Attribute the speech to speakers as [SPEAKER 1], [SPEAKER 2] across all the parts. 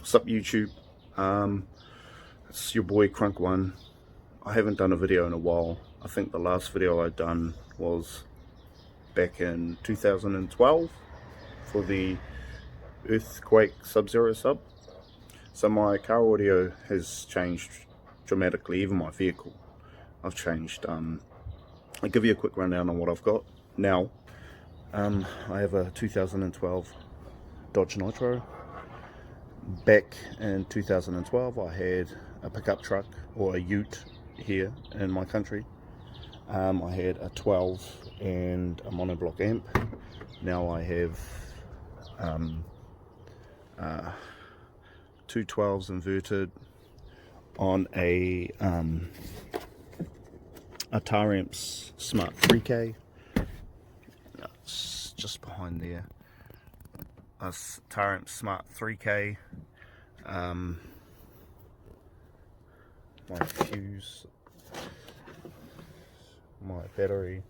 [SPEAKER 1] What's up YouTube? It's your boy Crunk1. I haven't done a video in a while. I think the last video I done was back in 2012 for the Earthquake Sub-Zero sub. So my car audio has changed dramatically, even my vehicle. I've changed. I'll give you a quick rundown on what I've got now. I have a 2012 Dodge Nitro. Back in 2012 I had a pickup truck, or a ute here in my country. I had a 12 and a monoblock amp. Now I have two 12s inverted on a Taramps Smart 3K. It's just behind there. A Taramps Smart 3K. My fuse, my battery,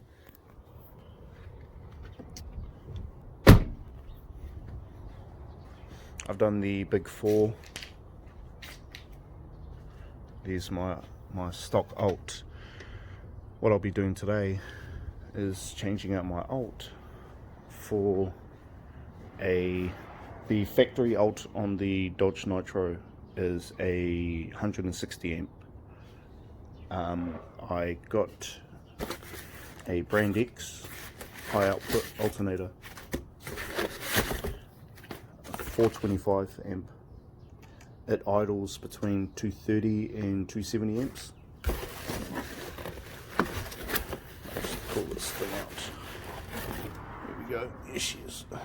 [SPEAKER 1] I've done the big four. There's my stock alt. What I'll be doing today is changing out my alt for the factory alt on the Dodge Nitro is a 160 amp. I got a Brand X high output alternator, 425 amp. It idles between 230 and 270 amps. Let's pull this thing out. Here we go. Here she is. There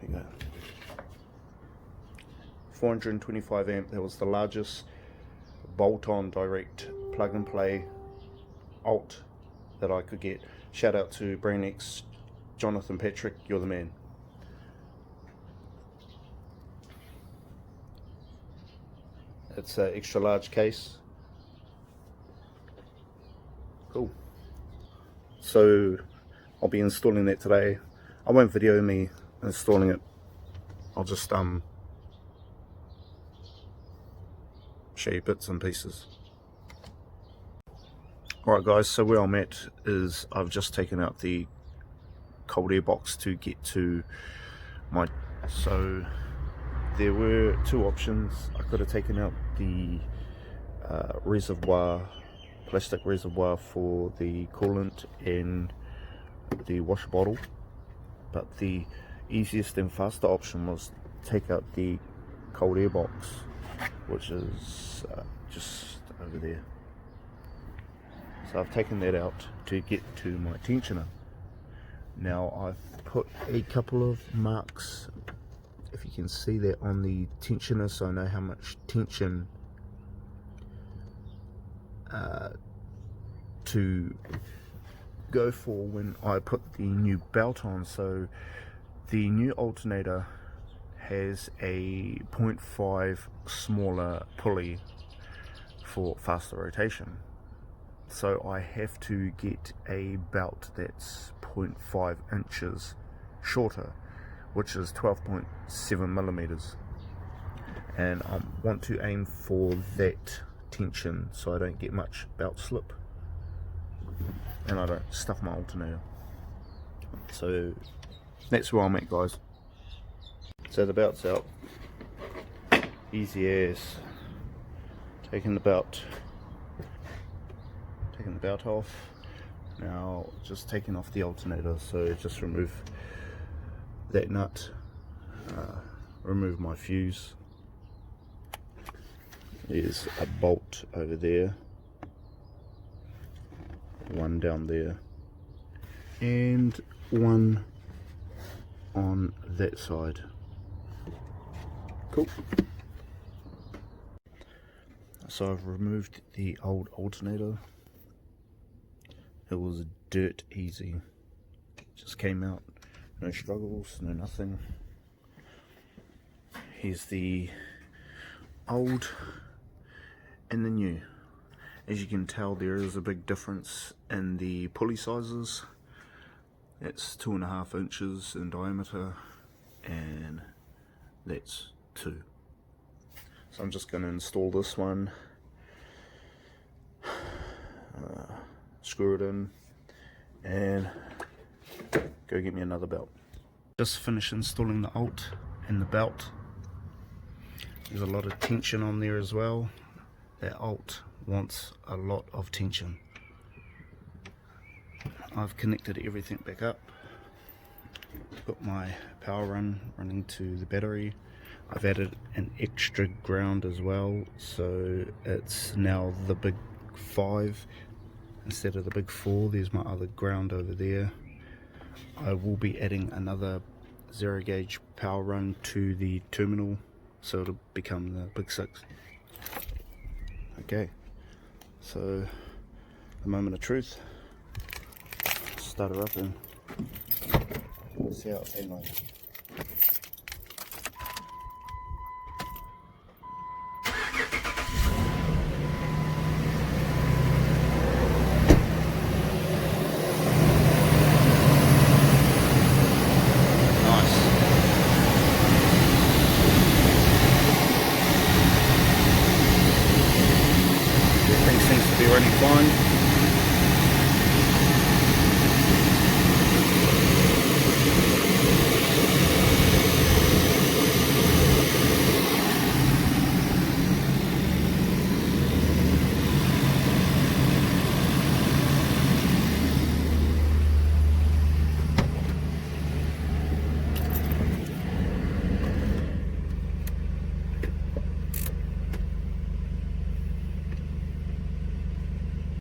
[SPEAKER 1] we go. 425 amp. That was the largest bolt-on direct plug-and-play alt that I could get. Shout out to Brand X, Jonathan Patrick, you're the man. It's an extra large case. Cool. So I'll be installing that today. I won't video me installing it. I'll just show you bits and pieces. Alright guys, so where I'm at is I've just taken out the cold air box to get to my... So there were two options. I could have taken out the reservoir, plastic reservoir for the coolant and the wash bottle, but the easiest and faster option was take out the cold air box, which is just over there. So I've taken that out to get to my tensioner. Now I've put a couple of marks, if you can see that, on the tensioner, so I know how much tension to go for when I put the new belt on. So the new alternator has a 0.5 smaller pulley for faster rotation, so I have to get a belt that's 0.5 inches shorter, which is 12.7 millimeters, and I want to aim for that tension so I don't get much belt slip and I don't stuff my alternator. So that's where I'm at, guys. So the belt's out, easy as taking the belt off. Now just taking off the alternator, so just remove that nut, remove my fuse. There's a bolt over there, one down there, and one on that side. Cool. So I've removed the old alternator. It was dirt easy. Just came out, no struggles, no nothing. Here's the old and the new. As you can tell, there is a big difference in the pulley sizes. It's 2.5 inches in diameter, and that's 2. So I'm just going to install this one, screw it in, and go get me another belt. Just finished installing the alt and the belt. There's a lot of tension on there as well. That alt wants a lot of tension. I've connected everything back up. Got my power running to the battery. I've added an extra ground as well, so it's now the big 5 instead of the big 4. There's my other ground over there. I will be adding another 0 gauge power run to the terminal, so it'll become the big 6. Okay, so the moment of truth. Start her up and see how it's feeling like.